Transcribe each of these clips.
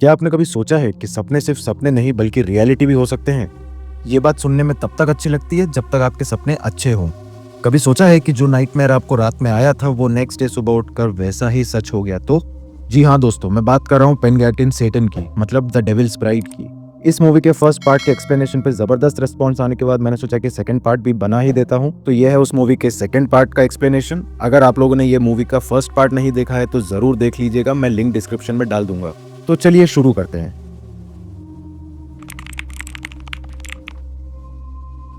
क्या आपने कभी सोचा है कि सपने सिर्फ सपने नहीं बल्कि रियलिटी भी हो सकते हैं? ये बात सुनने में तब तक अच्छी लगती है जब तक आपके सपने अच्छे हों। कभी सोचा है कि जो नाइटमेयर आपको रात में आया था वो नेक्स्ट डे सुबह उठकर वैसा ही सच हो गया तो? जी हाँ दोस्तों, मैं बात कर रहा हूँ पेनगैटिन सेटन की, मतलब द डेविल्स ब्राइड की। इस मूवी के फर्स्ट पार्ट के एक्सप्लेनेशन पे जबरदस्त रिस्पॉन्स आने के बाद मैंने सोचा कि सेकंड पार्ट भी बना ही देता हूँ। तो ये है उस मूवी के सेकंड पार्ट का एक्सप्लेनेशन। अगर आप लोगों ने ये मूवी का फर्स्ट पार्ट नहीं देखा है तो जरूर देख लीजिएगा, मैं लिंक डिस्क्रिप्शन में डाल दूंगा। तो चलिए शुरू करते हैं।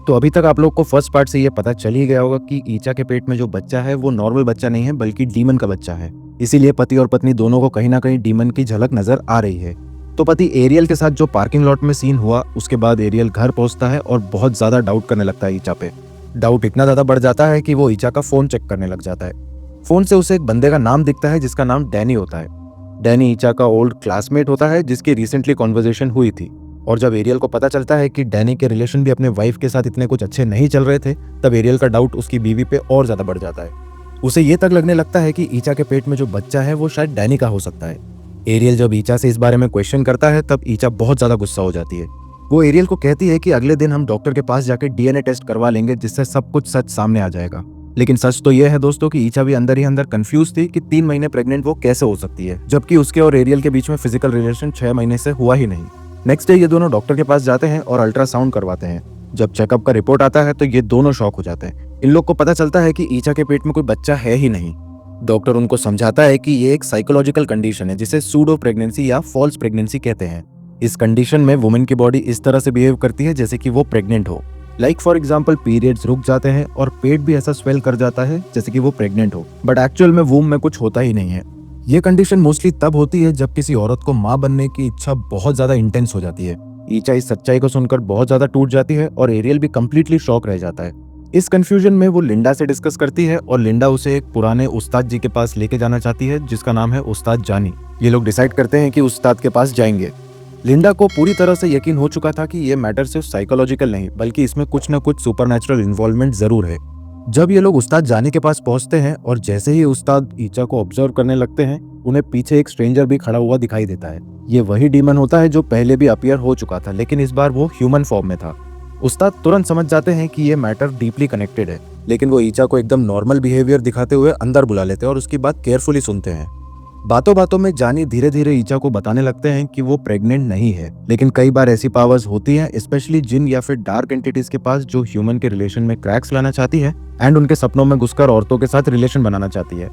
तो अभी तक आप लोग को फर्स्ट पार्ट से ये पता चल ही गया होगा कि ईचा के पेट में जो बच्चा है वो नॉर्मल बच्चा नहीं है बल्कि डीमन का बच्चा है। इसीलिए पति और पत्नी दोनों को कहीं ना कहीं डीमन की झलक नजर आ रही है। तो पति एरियल के साथ जो पार्किंग लॉट में सीन हुआ, उसके बाद एरियल घर पहुंचता है और बहुत ज्यादा डाउट करने लगता है ईचा पे। डाउट इतना ज्यादा बढ़ जाता है कि वो ईचा का फोन चेक करने लग जाता है। फोन से उसे एक बंदे का नाम दिखता है जिसका नाम डैनी होता है। डैनी ईचा का ओल्ड क्लासमेट होता है जिसकी रिसेंटली कॉन्वर्जेशन हुई थी। और जब एरियल को पता चलता है कि डैनी के रिलेशन भी अपने वाइफ के साथ इतने कुछ अच्छे नहीं चल रहे थे, तब एरियल का डाउट उसकी बीवी पे और ज्यादा बढ़ जाता है। उसे ये तक लगने लगता है कि ईचा के पेट में जो बच्चा है वो शायद डैनी का हो सकता है। एरियल जब ईचा से इस बारे में क्वेश्चन करता है तब ईचा बहुत ज्यादा गुस्सा हो जाती है। वो एरियल को कहती है कि अगले दिन हम डॉक्टर के पास जाकर डीएनए टेस्ट करवा लेंगे जिससे सब कुछ सच सामने आ जाएगा। लेकिन सच तो यह है दोस्तों कि ईचा भी अंदर ही अंदर कंफ्यूज थी कि 3 महीने प्रेग्नेंट वो कैसे हो सकती है, जबकि उसके और एरियल के बीच में फिजिकल रिलेशन 6 महीने से हुआ ही नहीं। नेक्स्ट डे ये दोनों डॉक्टर के पास जाते हैं और अल्ट्रासाउंड करवाते हैं। जब चेकअप का रिपोर्ट आता है तो ये दोनों शॉक हो जाते हैं। इन लोग को पता चलता है कि ईचा के पेट में कोई बच्चा है ही नहीं। डॉक्टर उनको समझाता है कि ये एक साइकोलॉजिकल कंडीशन है जिसे सूडो प्रेगनेंसी या फॉल्स प्रेगनेंसी कहते हैं। इस कंडीशन में वुमेन की बॉडी इस तरह से बिहेव करती है जैसे कि वो प्रेग्नेंट हो। लाइक फॉर एग्जाम्पल पीरियड्स रुक जाते हैं और पेट भी ऐसा स्वेल कर जाता है जैसे कि वो प्रेग्नेंट हो, बट एक्चुअल में वूम में कुछ होता ही नहीं है। ये कंडीशन मोस्टली तब होती है जब किसी औरत को माँ बनने की इच्छा बहुत ज्यादा इंटेंस हो जाती है। ईचा इस सच्चाई को सुनकर बहुत ज्यादा टूट जाती है और एरियल भी कंप्लीटली शॉक रह जाता है। इस कंफ्यूजन में वो लिंडा से डिस्कस करती है और लिंडा उसे एक पुराने उस्ताद जी के पास लेके जाना चाहती है जिसका नाम है उस्ताद जानी। ये लोग डिसाइड करते हैं कि उस्ताद के पास जाएंगे। लिंडा को पूरी तरह से यकीन हो चुका था कि ये मैटर सिर्फ साइकोलॉजिकल नहीं बल्कि इसमें कुछ न कुछ सुपरनैचुरल इन्वॉल्वमेंट जरूर है। जब ये लोग उस्ताद जानी के पास पहुंचते हैं और जैसे ही उस्ताद ईचा को ऑब्जर्व करने लगते हैं, उन्हें पीछे एक स्ट्रेंजर भी खड़ा हुआ दिखाई देता है। ये वही डीमन होता है जो पहले भी अपीयर हो चुका था, लेकिन इस बार वो ह्यूमन फॉर्म में था। उस्ताद तुरंत समझ जाते हैं कि ये मैटर डीपली कनेक्टेड है, लेकिन वो ईचा को एकदम नॉर्मल बिहेवियर दिखाते हुए अंदर बुला लेते हैं और उसकी बात केयरफुली सुनते हैं। बातों बातों में जानी धीरे धीरे ईचा को बताने लगते हैं कि वो प्रेग्नेंट नहीं है, लेकिन कई बार ऐसी पावर्स होती हैं, स्पेशली जिन या फिर डार्क एंटिटीज के पास, जो ह्यूमन के रिलेशन में क्रैक्स लाना चाहती है एंड उनके सपनों में घुसकर औरतों के साथ रिलेशन बनाना चाहती है।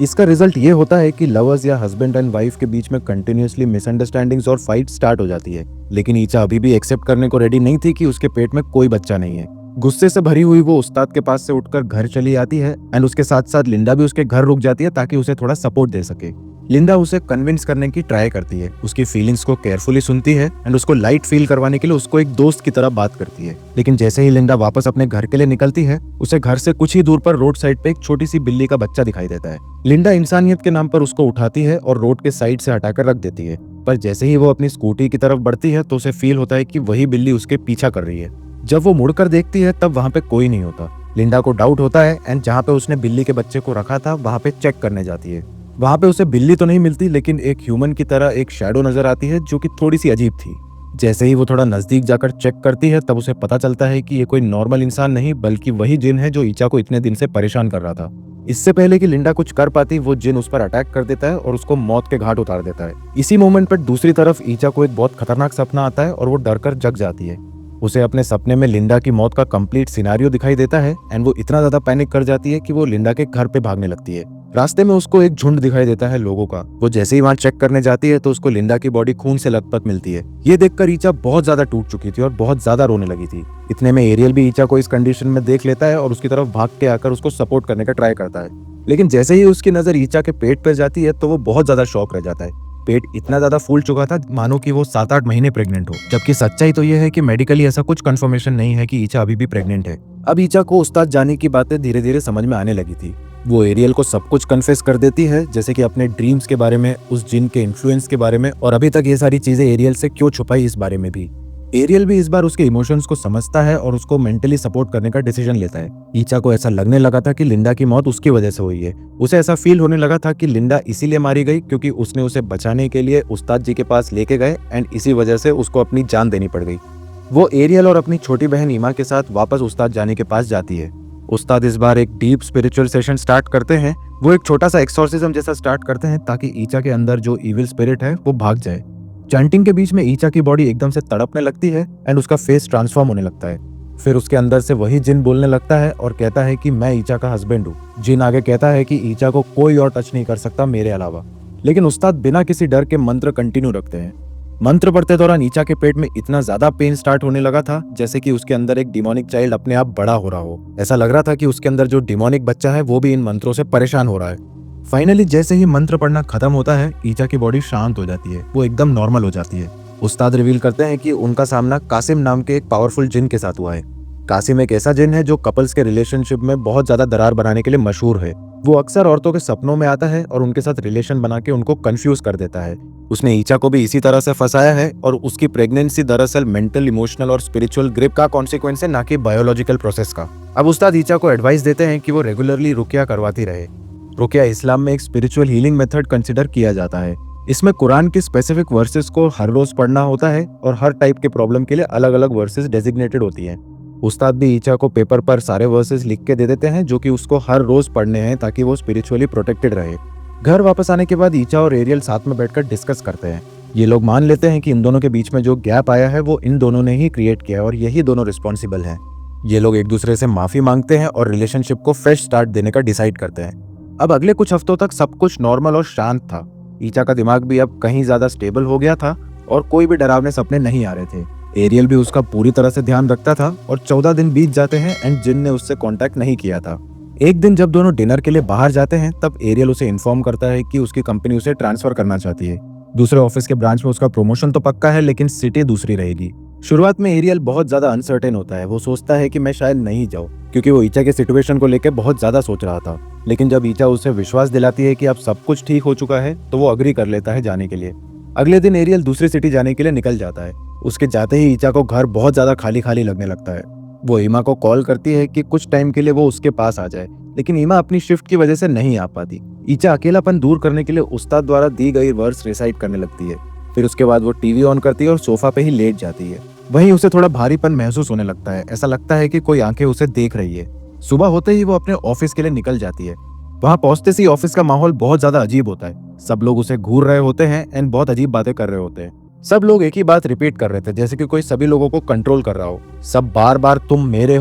इसका रिजल्ट ये होता है कि लवर्स या हस्बैंड एंड वाइफ के बीच में कंटिन्यूअसली मिसअंडरस्टैंडिंग्स और फाइट स्टार्ट हो जाती है। लेकिन ईचा अभी भी एक्सेप्ट करने को रेडी नहीं थी कि उसके पेट में कोई बच्चा नहीं है। गुस्से से भरी हुई वो उस्ताद के पास से उठकर घर चली आती है एंड उसके साथ साथ लिंडा भी उसके घर रुक जाती है ताकि उसे थोड़ा सपोर्ट दे सके। लिंडा उसे कन्विंस करने की ट्राई करती है, उसकी फीलिंग्स को केयरफुली सुनती है एंड उसको लाइट फील करवाने के लिए उसको एक दोस्त की तरह बात करती है। लेकिन जैसे ही लिंडा वापस अपने घर के लिए निकलती है, उसे घर से कुछ ही दूर पर रोड साइड पे एक छोटी सी बिल्ली का बच्चा दिखाई देता है। लिंडा इंसानियत के नाम पर उसको उठाती है और रोड के साइड से हटाकर रख देती है, पर जैसे ही वो अपनी स्कूटी की तरफ बढ़ती है तो उसे फील होता है कि वही बिल्ली उसके पीछा कर रही है। जब वो मुड़कर देखती है तब वहाँ पे कोई नहीं होता। लिंडा को डाउट होता है एंड जहाँ पे उसने बिल्ली के बच्चे को रखा था वहाँ पे चेक करने जाती है। वहाँ पे उसे बिल्ली तो नहीं मिलती, लेकिन एक ह्यूमन की तरह एक शैडो नजर आती है जो कि थोड़ी सी अजीब थी। जैसे ही वो थोड़ा नजदीक जाकर चेक करती है तब उसे पता चलता है कि ये कोई नॉर्मल इंसान नहीं बल्कि वही जिन है जो ईचा को इतने दिन से परेशान कर रहा था। इससे पहले कि लिंडा कुछ कर पाती, वो जिन उस पर अटैक कर देता है और उसको मौत के घाट उतार देता है। इसी मोमेंट पर दूसरी तरफ ईचा को एक बहुत खतरनाक सपना आता है और वो डर कर जग जाती है। उसे अपने सपने में लिंडा की मौत का कंप्लीट सिनेरियो दिखाई देता है एंड वो इतना ज्यादा पैनिक कर जाती है कि वो लिंडा के घर पे भागने लगती है। रास्ते में उसको एक झुंड दिखाई देता है लोगों का। वो जैसे ही वहां चेक करने जाती है तो उसको लिंडा की बॉडी खून से लथपथ मिलती है। ये देखकर ईचा बहुत ज्यादा टूट चुकी थी और बहुत ज्यादा रोने लगी थी। इतने में एरियल भी ईचा को इस कंडीशन में देख लेता है और उसकी तरफ भाग के आकर उसको सपोर्ट करने का ट्राई करता है। लेकिन जैसे ही उसकी नजर ईचा के पेट पर जाती है तो वो बहुत ज्यादा शॉक रह जाता है। पेट इतना ज्यादा फूल चुका था मानो कि वो 7-8 महीने प्रेग्नेंट हो, जबकि सच्चाई तो ये है कि मेडिकली ऐसा कुछ कंफर्मेशन नहीं है कि ईचा अभी भी प्रेग्नेंट है। अब ईचा को उस्ताद जानी की बातें धीरे धीरे समझ में आने लगी थी। वो एरियल को सब कुछ कन्फेस कर देती है, जैसे कि अपने ड्रीम्स के बारे में, उस जिन के इन्फ्लुएंस के बारे में, और अभी तक ये सारी चीजें एरियल से क्यों छुपाई इस बारे में भी। एरियल भी इस बार उसके इमोशंस को समझता है और उसको मेंटली सपोर्ट करने का डिसीजन लेता है। ईचा को ऐसा लगने लगा था कि लिंडा की मौत उसकी वजह से हुई है। उसे ऐसा फील होने लगा था कि लिंडा इसीलिए मारी गई क्योंकि उसने उसे बचाने के लिए उस्ताद जी के पास लेके गए एंड इसी वजह से उसको अपनी जान देनी पड़ गई। वो एरियल और अपनी छोटी बहन ईमा के साथ वापस उस्ताद जानी के पास जाती है। उस्ताद इस बार एक डीप स्पिरिचुअल सेशन स्टार्ट करते हैं। वो एक छोटा सा एक्सोर्सिज्म जैसा स्टार्ट करते हैं ताकि ईचा के अंदर जो इविल स्पिरिट है वो भाग जाए। चैंटिंग के बीच में ईचा की बॉडी एकदम से तड़पने लगती है एंड उसका फेस ट्रांसफॉर्म होने लगता है। फिर उसके अंदर से वही जिन बोलने लगता है और कहता है कि मैं ईचा का हस्बैंड हूँ। जिन आगे कहता है कि ईचा को कोई और टच नहीं कर सकता मेरे अलावा। लेकिन उस्ताद बिना किसी डर के मंत्र कंटिन्यू रखते हैं। मंत्र पढ़ते दौरान ईचा के पेट में इतना ज्यादा पेन स्टार्ट होने लगा था जैसे कि उसके अंदर एक डिमोनिक चाइल्ड अपने आप बड़ा हो रहा हो। ऐसा लग रहा था कि उसके अंदर जो डिमोनिक बच्चा है वो भी इन मंत्रों से परेशान हो रहा है। फाइनली जैसे ही मंत्र पढ़ना खत्म होता है ईचा की बॉडी शांत हो जाती है, वो एकदम नॉर्मल हो जाती है। उस्ताद रिवील करते हैं कि उनका सामना कासिम नाम के एक पावरफुल जिन के साथ हुआ है। कासिम एक ऐसा जिन है जो कपल्स के रिलेशनशिप में बहुत ज्यादा दरार बनाने के लिए मशहूर है। वो अक्सर औरतों के सपनों में आता है और उनके साथ रिलेशन बना के उनको कंफ्यूज कर देता है। उसने ईचा को भी इसी तरह से फंसाया है और उसकी प्रेगनेंसी दरअसल मेंटल, इमोशनल और स्पिरिचुअल ग्रिप का कॉन्सिक्वेंस है, ना कि बायोलॉजिकल प्रोसेस का। अब उस्ताद ईचा को एडवाइस देते हैं कि वो रेगुलरली रुकिया करवाती रहे। रुकिया इस्लाम में एक स्पिरिचुअल हीलिंग मेथड कंसिडर किया जाता है। इसमें कुरान के स्पेसिफिक वर्सेस को हर रोज पढ़ना होता है और हर टाइप के प्रॉब्लम के लिए अलग अलग वर्सेस डेजिग्नेटेड होती हैं। उस्ताद भी ईचा को पेपर पर सारे वर्सेस लिख के दे देते हैं जो कि उसको हर रोज पढ़ने हैं ताकि वो स्पिरिचुअली प्रोटेक्टेड रहे। घर वापस आने के बाद ईचा और एरियल साथ में बैठकर डिस्कस करते हैं। ये लोग मान लेते हैं कि इन दोनों के बीच में जो गैप आया है वो इन दोनों ने ही क्रिएट किया है और यही दोनों रिस्पॉन्सिबल हैं। ये लोग एक दूसरे से माफी मांगते हैं और रिलेशनशिप को फ्रेश स्टार्ट देने का डिसाइड करते हैं। अब अगले कुछ हफ्तों तक सब कुछ नॉर्मल और शांत था। ईचा का दिमाग भी अब कहीं ज्यादा स्टेबल हो गया था और कोई भी डरावने सपने नहीं आ रहे थे। एरियल भी उसका पूरी तरह से ध्यान रखता था और 14 दिन बीत जाते हैं एंड जिन ने उससे कांटेक्ट नहीं किया था। एक दिन जब दोनों डिनर के लिए बाहर जाते हैं तब एरियल उसे इन्फॉर्म करता है कि उसकी कंपनी उसे ट्रांसफर करना चाहती है। दूसरे ऑफिस के ब्रांच में उसका प्रमोशन तो पक्का है लेकिन सिटी दूसरी रहेगी। शुरुआत में एरियल बहुत ज्यादा अनसर्टेन होता है। वो सोचता है कि मैं शायद नहीं जाऊं क्योंकि वो ईचा के सिचुएशन को लेकर बहुत ज्यादा सोच रहा था। लेकिन जब ईचा उसे विश्वास दिलाती है कि अब सब कुछ ठीक हो चुका है तो वो अग्री कर लेता है जाने के लिए। अगले दिन एरियल दूसरी सिटी जाने के लिए निकल जाता है। उसके जाते ही ईचा को घर बहुत ज्यादा खाली खाली लगने लगता है। वो ईमा को कॉल करती है कि कुछ टाइम के लिए वो उसके पास आ जाए, लेकिन ईमा अपनी शिफ्ट की वजह से नहीं आ पाती। ईचा अकेलापन दूर करने के लिए उस्ताद द्वारा दी गई वर्ड्स रिसाइट करने लगती है। फिर उसके बाद वो टीवी ऑन करती है और सोफा पे ही लेट जाती है। वहीं उसे थोड़ा भारीपन महसूस होने लगता है। ऐसा लगता है कि कोई आंखें उसे देख रही है। सुबह होते ही वो अपने ऑफिस के लिए निकल जाती है। वहां पहुंचते ही ऑफिस का माहौल बहुत ज्यादा अजीब होता है। सब लोग उसे घूर रहे होते हैं एंड बहुत अजीब बातें कर रहे होते हैं। सब लोग एक ही बात रिपीट कर रहे थे जैसे कि कोई सभी लोगों को कंट्रोल कर रहा हो। सब बार बार तुम मेरे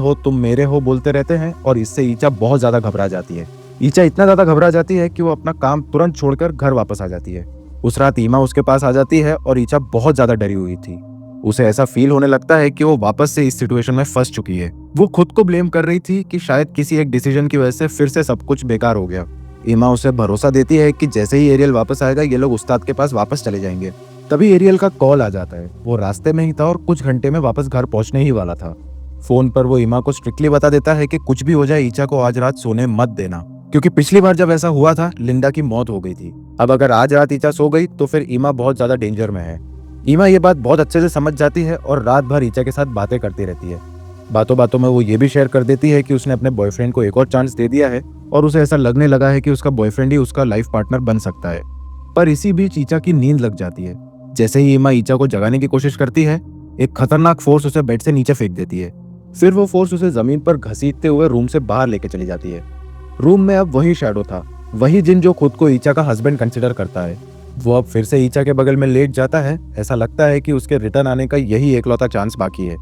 हो बोलते रहते हैं और इससे ईचा बहुत ज्यादा घबरा जाती है। ईचा इतना ज्यादा घबरा जाती है कि वो अपना काम तुरंत छोड़कर घर वापस आ जाती है। उस रात ईमा उसके पास आ जाती है और ईचा बहुत ज्यादा डरी हुई थी। उसे ऐसा फील होने लगता है कि वो वापस से इस सिचुएशन में फंस चुकी है। वो खुद को ब्लेम कर रही थी कि शायद किसी एक डिसीजन की वजह से फिर से सब कुछ बेकार हो गया। ईमा उसे भरोसा देती है कि जैसे ही एरियल वापस आएगा ये लोग उस्ताद के पास वापस चले जाएंगे। तभी एरियल का कॉल आ जाता है। वो रास्ते में ही था और कुछ घंटे में वापस घर पहुंचने ही वाला था। फोन पर वो ईमा को स्ट्रिक्टली बता देता है कि कुछ भी हो जाए ईचा को आज रात सोने मत देना, क्योंकि पिछली बार जब ऐसा हुआ था लिंडा की मौत हो गई थी। अब अगर आज रात ईचा सो गई तो फिर ईमा बहुत ज्यादा डेंजर में है। ईमा ये बात बहुत अच्छे से समझ जाती है और रात भर ईचा के साथ बातें करती रहती है। बातों बातों में वो ये भी शेयर कर देती है कि उसने अपने बॉयफ्रेंड को एक और चांस दे दिया है और उसे ऐसा लगने लगा है कि उसका बॉयफ्रेंड ही उसका लाइफ पार्टनर बन सकता है। पर इसी बीच ईचा की नींद लग जाती है। जैसे ही ईमा ईचा को जगाने की कोशिश करती है एक खतरनाक फोर्स उसे बेड से नीचे फेंक देती है। फिर वो फोर्स उसे जमीन पर घसीटते हुए रूम से बाहर लेके चली जाती है। रूम में अब वही शैडो था, वही जिन जो खुद को ईचा का हस्बैंड कंसिडर करता है। वो अब फिर से ईचा के बगल में लेट जाता है। ऐसा लगता है कि उसके रिटर्न आने का यही एकलौता चांस बाकी है।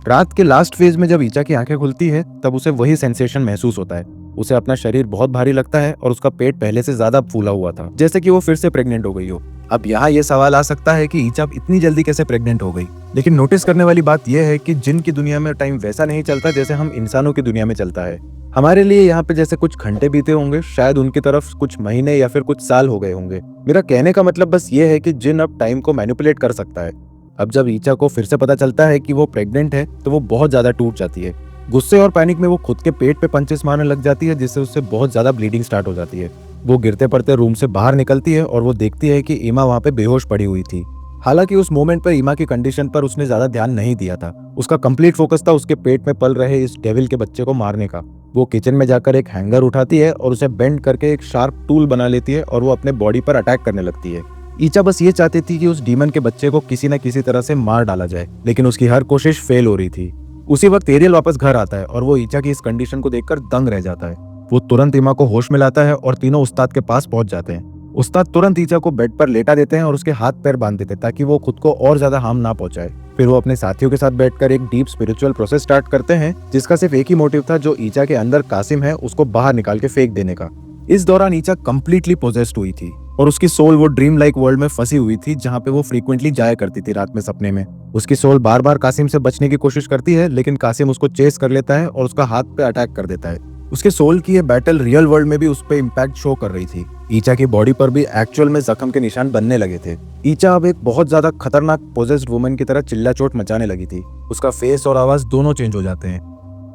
रात के लास्ट फेज में जब ईचा की आंखें खुलती है तब उसे वही सेंसेशन महसूस होता है। उसे अपना शरीर बहुत भारी लगता है और उसका पेट पहले से ज्यादा फूला हुआ था, जैसे कि वो फिर से प्रेग्नेंट हो गई हो। अब यहाँ ये सवाल आ सकता है कि ईचा इतनी जल्दी कैसे प्रेग्नेंट हो गई। लेकिन नोटिस करने वाली बात यह है कि जिन की दुनिया में टाइम वैसा नहीं चलता जैसे हम इंसानों की दुनिया में चलता है। हमारे लिए यहाँ पे जैसे कुछ घंटे बीते होंगे, शायद उनकी तरफ कुछ महीने या फिर कुछ साल हो गए होंगे। मेरा कहने का मतलब बस ये है कि जिन अब टाइम को मैनिपुलेट कर सकता है। अब जब ईचा को फिर से पता चलता है कि वो प्रेग्नेंट है तो वो बहुत ज्यादा टूट जाती है। गुस्से और पैनिक में वो खुद के पेट पे पंचेस मारने लग जाती है, जिससे उससे बहुत ज्यादा ब्लीडिंग स्टार्ट हो जाती है। वो गिरते पड़ते रूम से बाहर निकलती है और वो देखती है कि ईमा वहाँ पे बेहोश पड़ी हुई थी। हालांकि उस मोमेंट पर ईमा की कंडीशन पर उसने ज्यादा ध्यान नहीं दिया था। उसका कंप्लीट फोकस था उसके पेट में पल रहे इस डेविल के बच्चे को मारने का। वो किचन में जाकर एक हैंगर उठाती है और उसे बेंड करके एक शार्प टूल बना लेती है और वो अपने बॉडी पर अटैक करने लगती है। ईचा बस ये चाहती थी कि उस डीमन के बच्चे को किसी न किसी तरह से मार डाला जाए, लेकिन उसकी हर कोशिश फेल हो रही थी। उसी वक्त एरियल वापस घर आता है और वो ईचा की इस कंडीशन को देखकर दंग रह जाता है। वो तुरंत ईमा को होश में लाता है और तीनों उस्ताद के पास पहुंच जाते हैं। उस्ताद तुरंत ईचा को बेड पर लेटा देते हैं और उसके हाथ पैर बांध देते हैं ताकि वो खुद को और ज्यादा हार्म ना पहुंचाए। फिर वो अपने साथियों के साथ बैठकर एक डीप स्पिरिचुअल प्रोसेस स्टार्ट करते हैं, जिसका सिर्फ एक ही मोटिव था, जो ईचा के अंदर कासिम है उसको बाहर निकाल के फेंक देने का। इस दौरान ईचा कंप्लीटली पोजेस्ड हुई थी और उसकी सोल वो ड्रीम लाइक वर्ल्ड में फंसी हुई थी, जहाँ पे वो फ्रीक्वेंटली जाया करती थी रात में सपने में। उसकी सोल बार बार कासिम से बचने की कोशिश करती है, लेकिन कासिम उसको चेस कर लेता है और उसका हाथ पे अटैक कर देता है। उसके सोल की ये बैटल रियल वर्ल्ड में भी उस पर इम्पैक्ट शो कर रही थी। ईचा की बॉडी पर भी एक्चुअल में जख्म के निशान बनने लगे थे। ईचा अब एक बहुत ज्यादा खतरनाक पोजेस्ड वुमन की तरह चिल्ला चोट मचाने लगी थी। उसका फेस और आवाज दोनों चेंज हो जाते हैं।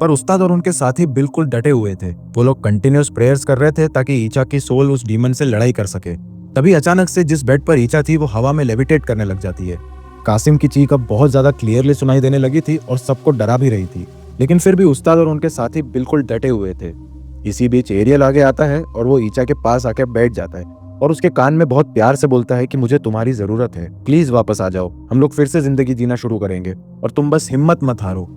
पर उस्ताद और उनके साथी बिल्कुल डटे हुए थे। वो लोग कंटिन्यूस प्रेयर्स कर रहे थे ताकि ईचा की सोल उस डीमन से लड़ाई कर सके। तभी अचानक से जिस बेड पर ईचा थी वो हवा में लेविटेट करने लग जाती है। कासिम की चीख अब बहुत ज्यादा क्लियरली सुनाई देने लगी थी और सबको डरा भी रही थी, लेकिन फिर भी उस्ताद और उनके साथी बिल्कुल डटे हुए थे। इसी बीच एरियल आगे आता है और वो ईचा के पास आकर बैठ जाता है और उसके कान में बहुत प्यार से बोलता है कि मुझे तुम्हारी जरूरत है, प्लीज वापस आ जाओ, हम लोग फिर से जिंदगी जीना शुरू करेंगे और तुम बस हिम्मत मत हारो।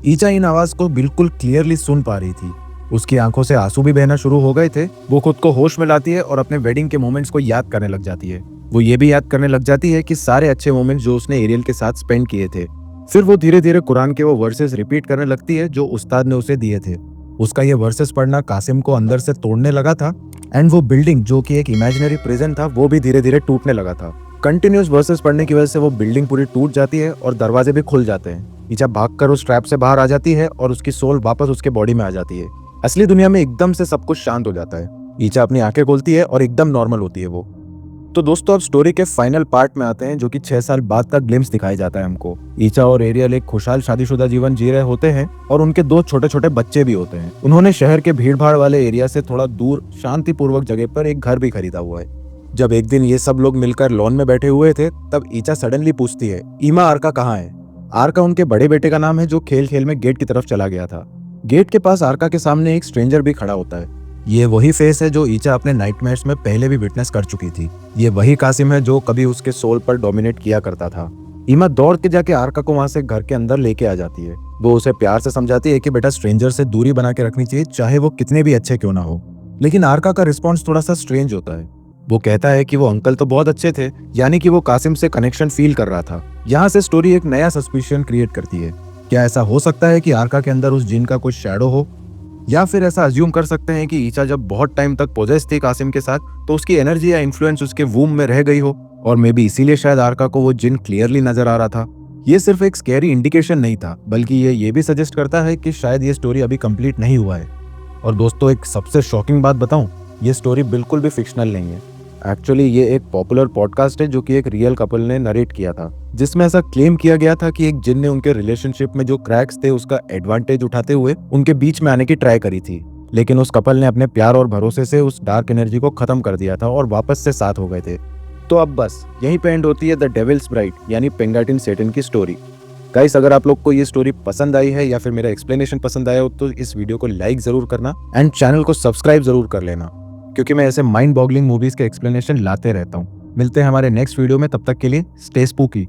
ईचा इन आवाज को बिल्कुल क्लियरली सुन पा रही थी। उसकी आंखों से आंसू भी बहना शुरू हो गए थे। वो खुद को होश में लाती है और अपने वेडिंग के मोमेंट्स को याद करने लग जाती है। वो ये भी याद करने लग जाती है कि सारे अच्छे मोमेंट्स जो उसने एरियल के साथ स्पेंड किए थे। फिर वो धीरे धीरे कुरान के वो वर्सेस रिपीट करने लगती है जो उस्ताद ने उसे दिए थे। उसका ये वर्सेस पढ़ना कासिम को अंदर से तोड़ने लगा था एंड वो बिल्डिंग जो कि एक इमेजिनरी प्रिजन था वो भी धीरे धीरे टूटने लगा था। कंटिन्यूस वर्सेस पढ़ने की वजह से वो बिल्डिंग पूरी टूट जाती है और दरवाजे भी खुल जाते हैं। ईचा भागकर उस ट्रैप से बाहर आ जाती है और उसकी सोल वापस उसके बॉडी में आ जाती है। असली दुनिया में एकदम से सब कुछ शांत हो जाता है। ईचा अपनी आंखें खोलती है और एकदम नॉर्मल होती है वो। तो दोस्तों, अब स्टोरी के फाइनल पार्ट में आते हैं, जो कि 6 साल बाद का ग्लिम्स दिखाई जाता है हमको। ईचा और एरियल एक खुशहाल शादीशुदा जीवन जी रहे होते हैं और उनके 2 छोटे छोटे बच्चे भी होते हैं। उन्होंने शहर के भीड़ भाड़ वाले एरिया से थोड़ा दूर शांतिपूर्वक जगह पर एक घर भी खरीदा हुआ है। जब एक दिन ये सब लोग मिलकर लॉन में बैठे हुए थे, तब ईचा सडनली पूछती है, ईमा, आर्का कहाँ है? आर्का उनके बड़े बेटे का नाम है, जो खेल खेल में गेट की तरफ चला गया था। गेट के पास आर्का के सामने एक स्ट्रेंजर भी खड़ा होता है। ये वही फेस है जो ईचा अपने नाइटमेयर्स में पहले भी विटनेस कर चुकी थी। ये वही कासिम है जो कभी उसके सोल पर डोमिनेट किया करता था। ईमा दौड़ के जाके आर्का को वहां से घर के अंदर लेके आ जाती है। वो उसे प्यार से समझाती है कि बेटा, स्ट्रेंजर से दूरी बना के रखनी चाहिए, चाहे वो कितने भी अच्छे क्यों ना हो। लेकिन आर्का का रिस्पॉन्स थोड़ा सा स्ट्रेंज होता है। वो कहता है कि वो अंकल तो बहुत अच्छे थे, यानी कि वो कासिम से कनेक्शन फील कर रहा था। यहाँ से स्टोरी एक नया सस्पिशन क्रिएट करती है। क्या ऐसा हो सकता है कि आर्का के अंदर उस जिन का कुछ शैडो हो, या फिर ऐसा अज्यूम कर सकते हैं कि ईचा जब बहुत टाइम तक पोजेस थी कासिम के साथ, तो उसकी एनर्जी या इन्फ्लुएंस उसके वूम में रह गई हो और मे बी इसीलिए शायद आर्का को वो जिन क्लियरली नजर आ रहा था। ये सिर्फ एक स्कैरी इंडिकेशन नहीं था, बल्कि ये भी सजेस्ट करता है कि शायद ये स्टोरी अभी कंप्लीट नहीं हुआ है। और दोस्तों, एक सबसे शॉकिंग बात बताऊं, ये स्टोरी बिल्कुल भी फिक्शनल नहीं है। एक्चुअली ये एक पॉपुलर पॉडकास्ट है जो कि एक रियल कपल ने नरेट किया था, जिसमें ऐसा क्लेम किया गया था कि एक जिन ने उनके रिलेशनशिप में जो क्रैक्स थे उसका एडवांटेज उठाते हुए उनके बीच में आने की ट्राई करी थी। लेकिन उस कपल ने अपने प्यार और भरोसे से उस डार्क एनर्जी को खत्म कर दिया था और वापस से साथ हो गए थे। तो अब बस यहीं पे एंड होती है द डेविल्स ब्राइड यानी पेंगाटिन सेटन की स्टोरी। गाइस, अगर आप लोग को ये स्टोरी पसंद आई है या फिर मेरा एक्सप्लेनेशन पसंद आया हो, तो इस वीडियो को लाइक जरूर करना एंड चैनल को सब्सक्राइब जरूर कर लेना, क्योंकि मैं ऐसे माइंड बॉगलिंग मूवीज के एक्सप्लेनेशन लाते रहता हूँ। मिलते हैं हमारे नेक्स्ट वीडियो में, तब तक के लिए स्टे स्पूकी।